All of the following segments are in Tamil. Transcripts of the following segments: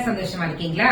சந்தோஷமா இருக்கீங்களா?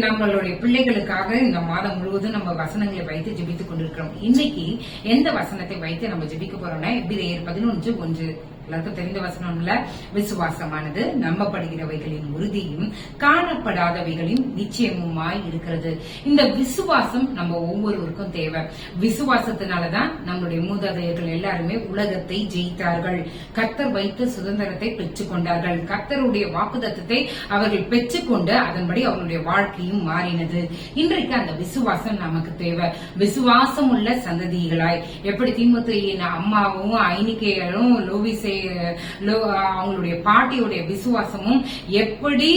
நம்மளுடைய பிள்ளைகளுக்காக இந்த மாதம் முழுவதும் நம்ம வசனங்களை வைத்து ஜெபித்துக் கொண்டிருக்கிறோம். இன்னைக்கு எந்த வசனத்தை வைத்து நம்ம ஜெபிக்க போறோம்னா எபிரேயர் 11:1 எல்லாருக்கும் தெரிந்த வசனம்ல, விசுவாசமானது நம்பப்படுகிறவைகளின் உறுதியும் காணப்படாதவைகளின் நிச்சயமுமாய் இருக்கிறது. இந்த விசுவாசம் நம்ம ஒவ்வொருவருக்கும் தேவை. விசுவாசத்தினாலதான் நம்மளுடைய மூதாதையர்கள் எல்லாருமே உலகத்தை ஜெயித்தார்கள். கர்த்தர் வைத்த சுதந்திரத்தை பெற்றுக் கொண்டார்கள். கர்த்தருடைய வாக்குத்தத்தத்தை அவர்கள் பெற்றுக்கொண்டு அதன்படி அவர்களுடைய வாழ்க்கையும் மாறினது. இன்றைக்கு அந்த விசுவாசம் நமக்கு தேவை. விசுவாசம் உள்ள சந்ததிகளாய் எப்படி தீமோத்தேயுவின் அம்மாவும் ஐனிகேயரும் லோவிசே அவங்களுடைய பாட்டியுடைய விசுவாசமும் எப்படி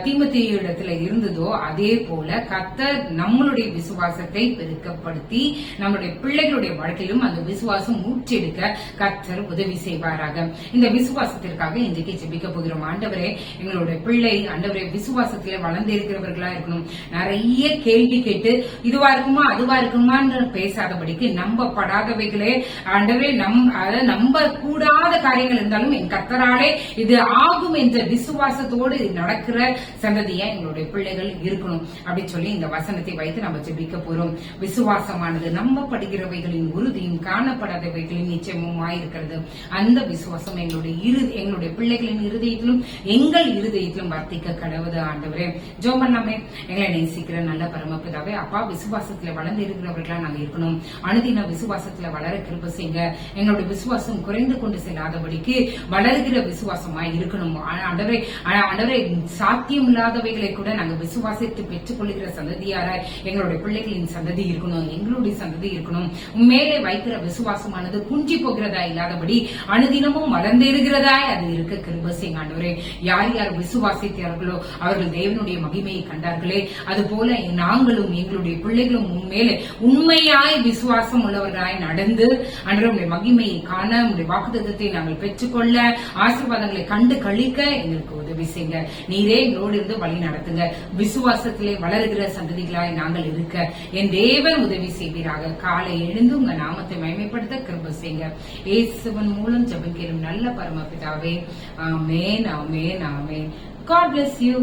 தீமோத்தேயுவிடத்துல இருந்ததோ அதே போல கர்த்தர் நம்மளுடைய விசுவாசத்தை பெருக்கப்படுத்தி நம்முடைய பிள்ளைகளுடைய வாழ்க்கையிலும் அந்த விசுவாசம் ஊற்றெடுக்க கர்த்தர் உதவி செய்வாராக. இந்த விசுவாசத்திற்காக இன்றைக்கு ஜெபிக்க போகிறோம். ஆண்டவரே, எங்களுடைய பிள்ளை ஆண்டவரே விசுவாசத்திலே வளர்ந்திருக்கிறவர்களா இருக்கணும். நிறைய கேள்வி கேட்டு இதுவா இருக்குமா அதுவா இருக்குமான்னு பேசாதபடிக்கு நம்பப்படாதவைகளே ஆண்டவரே நம்ப கூடாத காரியங்கள் இருந்தாலும் என் கர்த்தராலே இது ஆகும் என்ற விசுவாசத்தோடு நடக்கிற சந்ததியா எங்களுடைய பிள்ளைகள் இருக்கணும் அப்படின்னு சொல்லி இந்த வசனத்தை வைத்து நம்ம ஜெபிக்க போறோம். விசுவாசமானது நம்பப்படுகிறவைகளின் உறுதியும் காணப்படாதவைகளின் நிச்சயமுமாயிருக்கிறது. அந்த விசுவாசம் எங்களுடைய பிள்ளைகளின் இருதயத்திலும் எங்கள் இருதயத்திலும் வர்த்திக்க கடவுது. ஆண்டவரே, ஜெபம் பண்ணாமே. எங்களை நேசிக்கிற நல்ல பரமபிதாவே, அப்பா, விசுவாசத்துல வளர்ந்து இருக்கிறவர்களா நாங்க இருக்கணும். அனுதின விசுவாசத்துல வளர கிருபை செய்யுங்க. எங்களுடைய விசுவாசம் குறைந்து கொண்டு செல்லாதபடிக்கு வளர்கிற விசுவாசமாய் இருக்கணும். ஆண்டவரே, சாத்தியம் இல்லாதவைகளை கூட நாங்க விசுவாசித்து பெற்றுக் கொள்ளுகிற சந்ததியாராய் எங்களுடைய பிள்ளைகளின் சந்ததி இருக்கணும். எங்களுடைய சந்ததி இருக்கணும். உண்மையிலே வைக்கிற விசுவாசமானது குஞ்சி போகிறதா இல்லாதபடி அனுதினமும் வளர்ந்தேறுகிறதாய் அது இருக்க கிருபை செய்யுங்க. ஆண்டவரே, யார் யார் விசுவாசித்தார்களோ அவர்கள் தேவனுடைய மகிமையை கண்டார்களே, அதுபோல நாங்களும் எங்களுடைய பிள்ளைகளும் உண்மையிலே உண்மையாய் விசுவாசம் உள்ளவர்களாய் நடந்து ஆண்டவருடைய மகிமையை காண உங்களுடைய வாக்குத்தத்தத்தை நாங்கள் பெற்றுக்கொள்ள ஆசீர்வாதங்களை கண்டு கழிக்க எங்களுக்கு உதவி செய்யுங்க. நீரே எங்களோடு இருந்து வழி நடத்துங்க. விசுவாசத்திலே வளர்கிற சந்ததிகளாய் நாங்கள் இருக்க என் தேவன் உதவி செய்வீராக. காலை எழுந்து உங்க நாமத்தை மகிமைப்படுத்த கிருபை செய்யுங்க. இயேசுவின் மூலம் ஜெபிக்கிறோம் நல்ல பரமபிதாவே. ஆமென், ஆமென், ஆமென். God bless you.